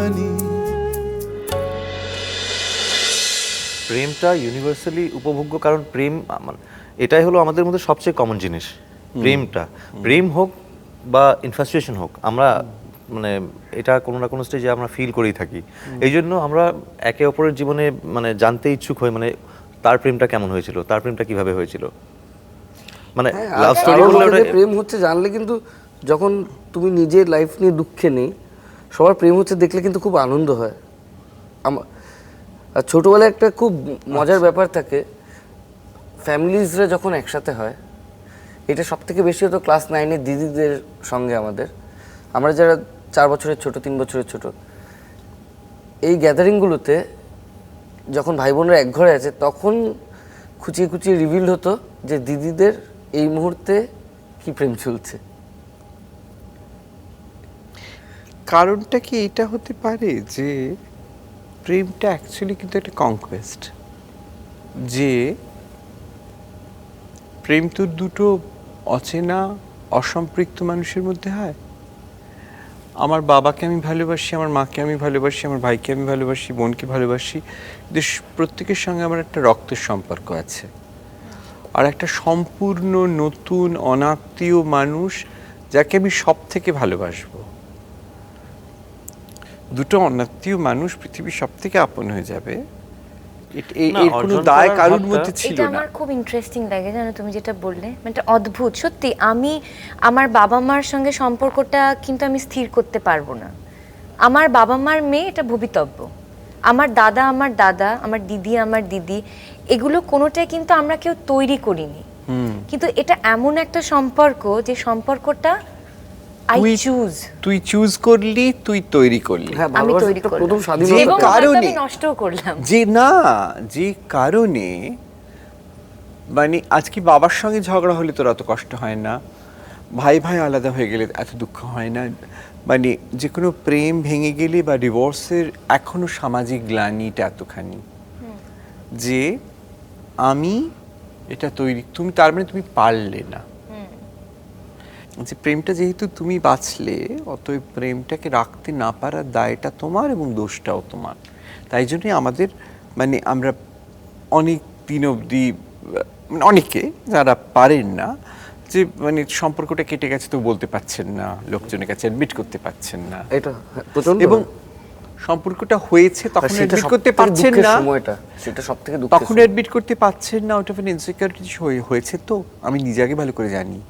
জানি। প্রেমটা ইউনিভার্সালি উপভোগ্য, কারণ প্রেম এটাই হলো আমাদের মধ্যে সবচেয়ে কমন জিনিস। প্রেমটা, প্রেম হোক বা ইনফ্যাচুয়েশন হোক, আমরা মানে এটা কোনো না কোনো স্টেজে আমরা ফিল করেই থাকি। এই জন্য আমরা একে অপরের জীবনে মানে জানতে ইচ্ছুক হই, মানে তার প্রেমটা কেমন হয়েছিল, তার প্রেমটা কিভাবে হয়েছিল। মানে লাভ স্টোরি বললে ওটা প্রেম হচ্ছে জানলে, কিন্তু যখন তুমি নিজের লাইফ নিয়ে দুঃখে নেই, সবার প্রেম হচ্ছে দেখলে কিন্তু খুব আনন্দ হয়। আর ছোটবেলায় একটা খুব মজার ব্যাপার থাকে, ফ্যামিলিজরা যখন একসাথে হয়, এটা সব থেকে বেশি হতো ক্লাস 9-এর দিদিদের সঙ্গে। আমরা যারা 4 বছরের ছোট, 3 বছরের ছোট, এই গ্যাদারিংগুলোতে যখন ভাই বোনরা এক ঘরে আছে, তখন খুঁচিয়ে খুঁচিয়ে রিভিল হতো যে দিদিদের এই মুহূর্তে কি প্রেম চলছে। কারণটা কি এটা হতে পারে যে প্রেমটা অ্যাকচুয়ালি কিন্তু একটা কনকোয়েস্ট, যে প্রেম তো দুটো অচেনা অসম্পৃক্ত মানুষের মধ্যে হয়। আমার বাবাকে আমি ভালোবাসি, আমার মাকে আমি ভালোবাসি, আমার ভাইকে আমি ভালোবাসি, বোনকে ভালোবাসি, কিন্তু প্রত্যেকের সঙ্গে আমার একটা রক্তের সম্পর্ক আছে। আর একটা সম্পূর্ণ নতুন অনাত্মীয় মানুষ যাকে আমি সব থেকে ভালোবাসবো, দুটো অনাত্মীয় মানুষ পৃথিবীর সব থেকে আপন হয়ে যাবে, এর কোনো দায় কারোর মধ্যে ছিল এটা না। আমার খুব ইন্টারেস্টিং লাগে, জানো তুমি যেটা বললে, মানে এটা অদ্ভুত সত্যি। আমি আমার বাবা মার সঙ্গে সম্পর্কটা কিন্তু আমি স্থির করতে পারবো না। আমার বাবা মার মেয়ে এটা ভবিতব্য। আমার দাদা, আমার দিদি, এগুলো কোনোটাই কিন্তু আমরা কেউ তৈরি করিনি। কিন্তু এটা এমন একটা সম্পর্ক, যে সম্পর্কটা তুই চুজ করলি, তুই তৈরি করলি। হ্যাঁ, আমি ভালোবাসা তৈরি একটা করলাম। প্রথম এবং স্বাধীনতা। কারণে আমি নষ্টও করলাম। যে কারণে মানে আজকে বাবার সঙ্গে ঝগড়া হলে তোর এত কষ্ট হয় না, ভাই ভাই আলাদা হয়ে গেলে এত দুঃখ হয় না, মানে যে কোনো প্রেম ভেঙে গেলে বা ডিভোর্সের এখনো সামাজিক গ্লানিটা এতখানি, যে আমি এটা তৈরি, তুমি তার মানে তুমি পারলে না। যে প্রেমটা যেহেতু তুমি বাঁচলে, অতএব প্রেমটাকে রাখতে না পারার দায়টা তোমার এবং দোষটাও তোমার। তাই জন্যই আমাদের মানে আমরা অনেক দিন অবধি, মানে অনেকে যারা পারেন না, যে মানে সম্পর্কটা কেটে গেছে তো বলতে পারছেন না, লোকজনের কাছে অ্যাডমিট করতে পারছেন না, এটা প্রচন্ড। এবং সম্পর্কটা হয়েছে তখন অ্যাডমিট করতে পারছেন না, সেটা সবথেকে তখন অ্যাডমিট করতে পারছেন না, ওটা মানে ইনসিকিউরিটি হয়েছে। তো আমি নিজে আগে ভালো করে জানি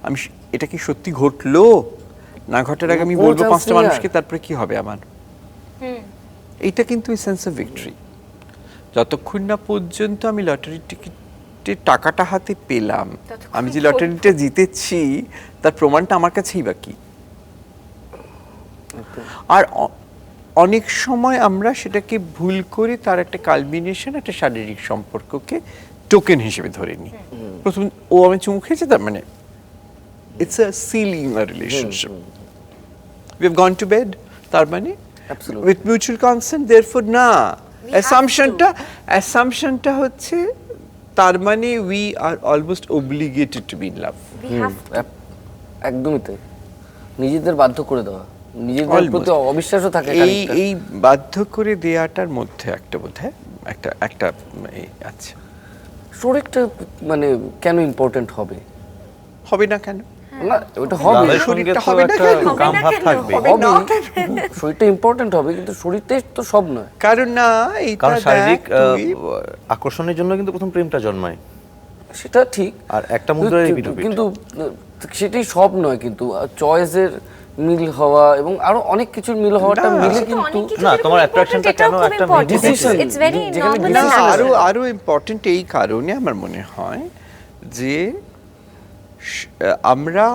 আমি এটা কি সত্যি ঘটলো না ঘটার আগে আমি বলবো 5টা মানুষকে, তারপরে কি হবে আমার। এইটা কিন্তু সেন্স অফ ভিক্টরি। যতক্ষণ না পর্যন্ত আমি লটারির টিকিটের টাকাটা হাতে পেলাম, আমি যে লটারিটা জিতেছি তার প্রমাণটা আমার কাছেই বাকি। আর অনেক সময় আমরা সেটাকে ভুল করে তার একটা কালমিনেশন, একটা শারীরিক সম্পর্ককে টোকেন হিসেবে ধরে নিই। প্রথম ও আমি চুমু খেয়েছে, তার মানে it's a sealing a relationship. We have gone to bed, তার মানে with mutual consent, therefore না, assumptionটা হচ্ছে তার মানে we are almost obligated to be in love. একদমই তাই, নিজেদের বাধ্য করে দেওয়া, নিজেদের প্রতি অবিশ্বাসও থাকে। এই বাধ্য করে দেয়াটার মধ্যে একটা বোধহয় একটা আছে। শরীরটা মানে কেন ইম্পর্টেন্ট হবে না কেন? না, ওটা হবে, শরীরটা হবে না কেন? কাম ভাব থাকবে, শরীরটা ইম্পর্টেন্ট হবে, কিন্তু শরীরটাই তো সব নয়। কারণ না, কারণ শারীরিক আকর্ষণের জন্য কিন্তু প্রথম প্রেমটা জন্মায়, সেটা ঠিক। আর একটা মুদ্রার রিপিট, কিন্তু সেটাই সব নয়। কিন্তু চয়েসের মিল হওয়া এবং আরো অনেক কিছুর মিল হওয়াটা মিলে কিন্তু না, তোমার অ্যাট্রাকশনটা কেন একটা ডিসিশন, ইটস ভেরি নরমাল। আরো ইম্পর্টেন্ট এই কারণে আমার মনে হয় যে আমরা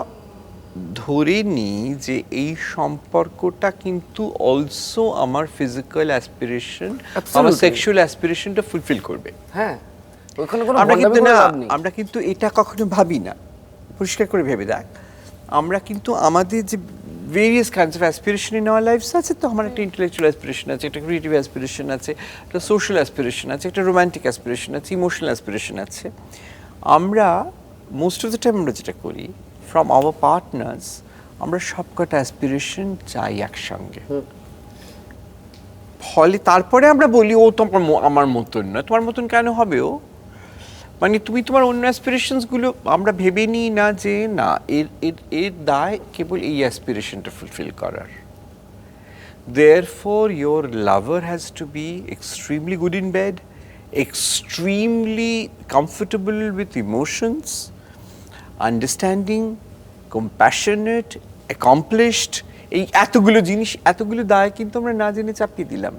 ধরে নিই যে এই সম্পর্কটা কিন্তু অলসো আমার ফিজিক্যাল অ্যাসপিরেশন, আমার সেক্সুয়াল অ্যাসপিরেশনটা ফুলফিল করবে। হ্যাঁ, ওখানে কোনো আমরা কিন্তু এটা কখনো ভাবি না। পরিষ্কার করে ভেবে দেখ, আমরা কিন্তু আমাদের যে various kinds of aspiration in our lifes আছে, তো আমার একটা ইন্টেলেকচুয়াল অ্যাসপিরেশন আছে, একটা ক্রিয়েটিভ অ্যাসপিরেশন আছে, একটা সোশ্যাল অ্যাসপিরেশন আছে, একটা রোমান্টিক অ্যাসপিরেশন আছে, ইমোশনাল অ্যাসপিরেশন আছে। আমরা মোস্ট অফ দ্য টাইম আমরা যেটা করি, ফ্রম আওয়ার পার্টনার্স আমরা সবকটা অ্যাসপিরেশন চাই একসঙ্গে। ফলে তারপরে আমরা বলি ও তো আমার মতন না, তোমার মতন কেন হবে ও? মানে তুমি তোমার অন্য অ্যাসপিরেশনসগুলো আমরা ভেবে নিই না যে না এর দায় কেবল এই অ্যাসপিরেশনটা ফুলফিল করার। Therefore, your lover has to be extremely good in bed, extremely comfortable with emotions, understanding, compassionate, accomplished. এই এতগুলো জিনিস, এতগুলো দায় কিন্তু আমরা না জেনে চাপিয়ে দিলাম।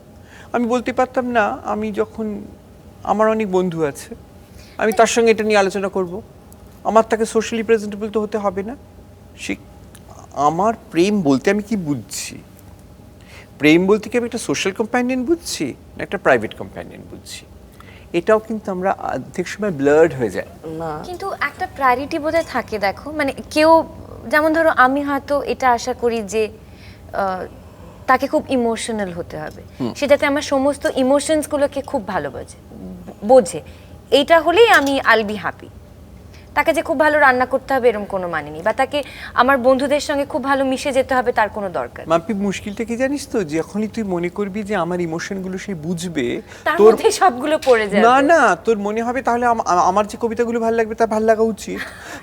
আমি বলতে পারতাম না, আমি যখন আমার অনেক বন্ধু আছে, আমি তার সঙ্গে এটা নিয়ে আলোচনা করব, আমার তাকে সোশ্যালি প্রেজেন্টেবল তো হতে হবে না। সে আমার প্রেম বলতে আমি কি বুঝছি? প্রেম বলতে কি আমি একটা সোশ্যাল কম্প্যানিয়ন বুঝছি না একটা প্রাইভেট কম্প্যানিয়ন বুঝছি? এটাও কিন্তু আমরা অর্ধেক সময় ব্লার্ড হয়ে যায়। কিন্তু একটা প্রায়োরিটি বোধহয় থাকে, দেখো মানে কেউ যেমন ধরো আমি হয়তো এটা আশা করি যে তাকে খুব ইমোশনাল হতে হবে, সে যাতে আমার সমস্ত ইমোশনসগুলোকে খুব ভালো বোঝে, এইটা হলেই আমি আইল বি হ্যাপি। তাকে যে খুব ভালো রান্না করতে হবে এরকম কোনো মানে নেই, বা তাকে আমার বন্ধুদের সঙ্গে খুব ভালো মিশে যেতে হবে তার কোনো দরকার নেই। মাম্পি মুশকিলটা কি জানিস তো, যখনই তুই মনে করবি যে আমার ইমোশনগুলো সে বুঝবে, তার তোর মধ্যে সবগুলো পড়ে যাবে। না না, তোর মনে হবে তাহলে আমার যে কবিতাগুলো ভালো লাগবে তার ভালো লাগা উচিত,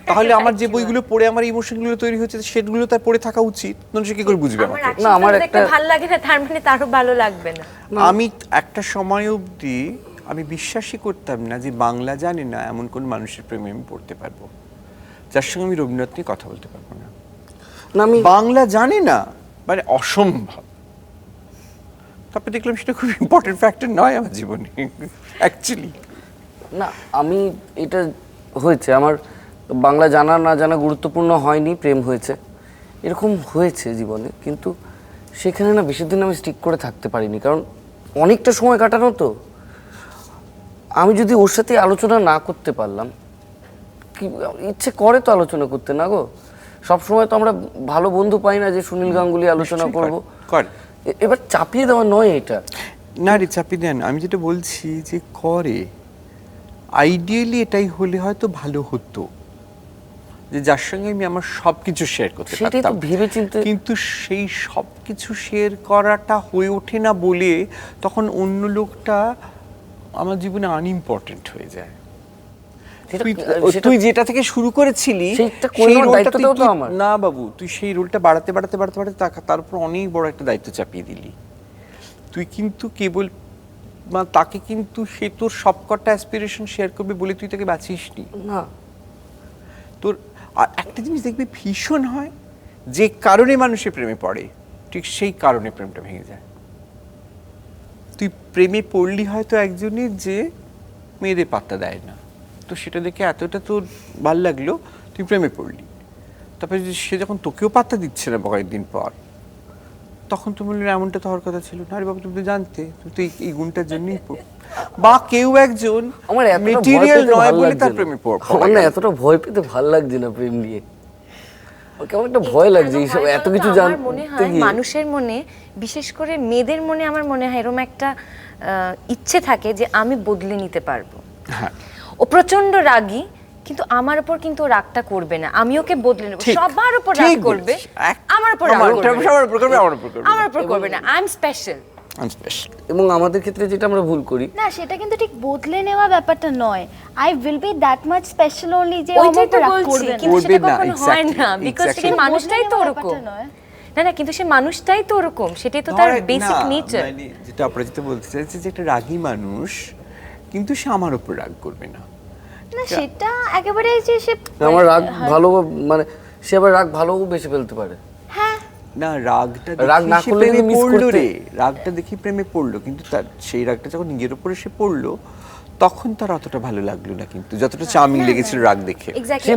তাহলে আমার যে বইগুলো পড়ে আমার ইমোশনগুলো তৈরি হচ্ছে সেগুলো তার পড়ে থাকা উচিত, নয়তো সে কি করে বুঝবে আমাকে? না, আমার একটা ভালো লাগে না তার মানে তারও ভালো লাগবে না। আমি একটা সময় অবধি আমি বিশ্বাসই করতাম না যে বাংলা জানে না এমন কোন মানুষের প্রেমে আমি পড়তে পারবো যার সঙ্গে আমি রবীন্দ্রনাথ নিয়ে কথা বলতে পারবো না। আমি বাংলা জানি না মানে অসম্ভব। তারপরে দেখলাম সেটা খুব ইম্পর্টেন্ট ফ্যাক্টর নয় আমার জীবনে অ্যাকচুয়ালি। না, আমি এটা হয়েছে আমার বাংলা জানা না জানা গুরুত্বপূর্ণ হয়নি, প্রেম হয়েছে, এরকম হয়েছে জীবনে, কিন্তু সেখানে না বেশি দিন আমি স্টিক করে থাকতে পারিনি, কারণ অনেকটা সময় কাটানো তো। আমি যদি ওর সাথে আলোচনা না করতে পারলাম, কি ইচ্ছে করে তো আলোচনা করতে, না গো সব সময় তো আমরা ভালো বন্ধু পাই না যে সুনীল গাঙ্গুলি আলোচনা করব। এবার চাপিয়ে দেওয়া নয় এটা। না রে, চাপিয়ে দেন, আমি যেটা বলছি যে করে আইডিয়ালি এটাই হলে হয়তো ভালো হতো, যে যার সঙ্গে আমি আমার সবকিছু শেয়ার করতে সেটাই তো পারতাম, ভেবেচিন্তে। কিন্তু সেই সবকিছু শেয়ার করাটা হয়ে ওঠে না বলে তখন অন্য লোকটা আমার জীবনে আনইম্পর্টেন্ট হয়ে যায়। তুই যেটা থেকে শুরু করেছিলি সেই রোলটা তো আমার না বাবু, তুই সেই রোলটা বাড়াতে বাড়াতে বাড়াতে বাড়াতে তার উপর অনেক বড় একটা দায়িত্ব চাপিয়ে দিলি। তুই কিন্তু কেবল তাকে কিন্তু সে তোর সবকটা অ্যাসপিরেশন শেয়ার করবে বলে তুই তাকে বাঁচিসনি না। তোর আর একটা জিনিস দেখবি ভীষণ হয়, যে কারণে মানুষের প্রেমে পড়ে ঠিক সেই কারণে প্রেমটা ভেঙে যায়। তুই প্রেমে পড়লি হয়তো একজনের যে মেয়েদের পাত্তা দেয় না, তো সেটা দেখে এতটা তোর ভাল লাগলো তুই প্রেমে পড়লি, তারপরে সে যখন তোকেও পাত্তা দিচ্ছে না কয়েকদিন পর, তখন তুমি বললি এমনটা তো হওয়ার কথা ছিল না। আরে বাবা, তুমি তো জানতে, তুমি তো এই গুণটার জন্যই বা কেউ একজন আমার মেটেরিয়াল নয় বলে তার প্রেমে আমার না এতটা ভয় পেতে ভালো লাগছে না প্রেম নিয়ে, কেমন একটা ভয় লাগছে এইসব এত কিছু আমার মনে হয় মানুষের মনে, বিশেষ করে মেয়েদের মনে আমার মনে হয় এরকম একটা ইচ্ছে থাকে যে আমি বদলে নিতে পারবো। ও প্রচন্ড রাগী, কিন্তু আমার উপর কিন্তু রাগটা করবে না, আমি ওকে বদলে নেব। সবার উপর রাগ করবে, আমার উপর রাগ করবে, আমার উপর করবে না। I am special. এবং আমাদের ক্ষেত্রে যেটা আমরা ভুল করি না, সেটা কিন্তু ঠিক বদলে নেওয়া ব্যাপারটা নয়। I will be that much special only যে ওইটাই তো বলছি, কিন্তু সেটা কখনো হয় না, বিকজ সেই মানুষটাই তো ওরকম। না না, কিন্তু সে মানুষটাই তো ওরকম, সেটাই তো তার বেসিক নেচার। যেটা অপরাজিতা বলতে চাইছে যে একটা রাগী মানুষ, কিন্তু সে আমার উপর রাগ করবে না। না, সেটা একেবারে যে সে আমার রাগ ভালো, মানে সে আবার রাগ ভালো বেশি ফেলতে পারে। হ্যাঁ না, রাগটা রাগ না করলে মিস পড়লো করতে রে, রাগটা দেখি প্রেমে পড়লো, কিন্তু তার সেই রাগটা যখন নিজের উপর এসে পড়লো তখন তার অতটা ভালো লাগলো না, কিন্তু যতটা চার্মিং লেগেছিল রাগ দেখে। এক্স্যাক্টলি।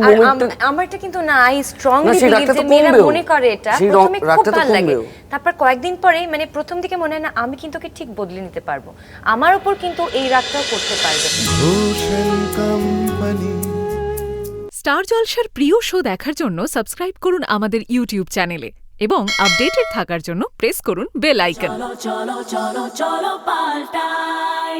আমারটা কিন্তু না, আই স্ট্রংলি বিলিভ যে মেয়েরা মনে করে এটা প্রথমে খুব ভালো লাগে, তারপর কয়েকদিন পরে মানে প্রথম দিকে মনে হয় না আমি কিন্তু ওকে ঠিক বদলে নিতে পারবো, আমার উপর কিন্তু এই রাগটাও করতে পারবে। স্টার জলসার প্রিয় শো দেখার জন্য সাবস্ক্রাইব করুন আমাদের ইউটিউব চ্যানেলে এবং আপডেটেড থাকার জন্য প্রেস করুন বেল আইকন। চলো চলো চলো চলো পাল্টাই।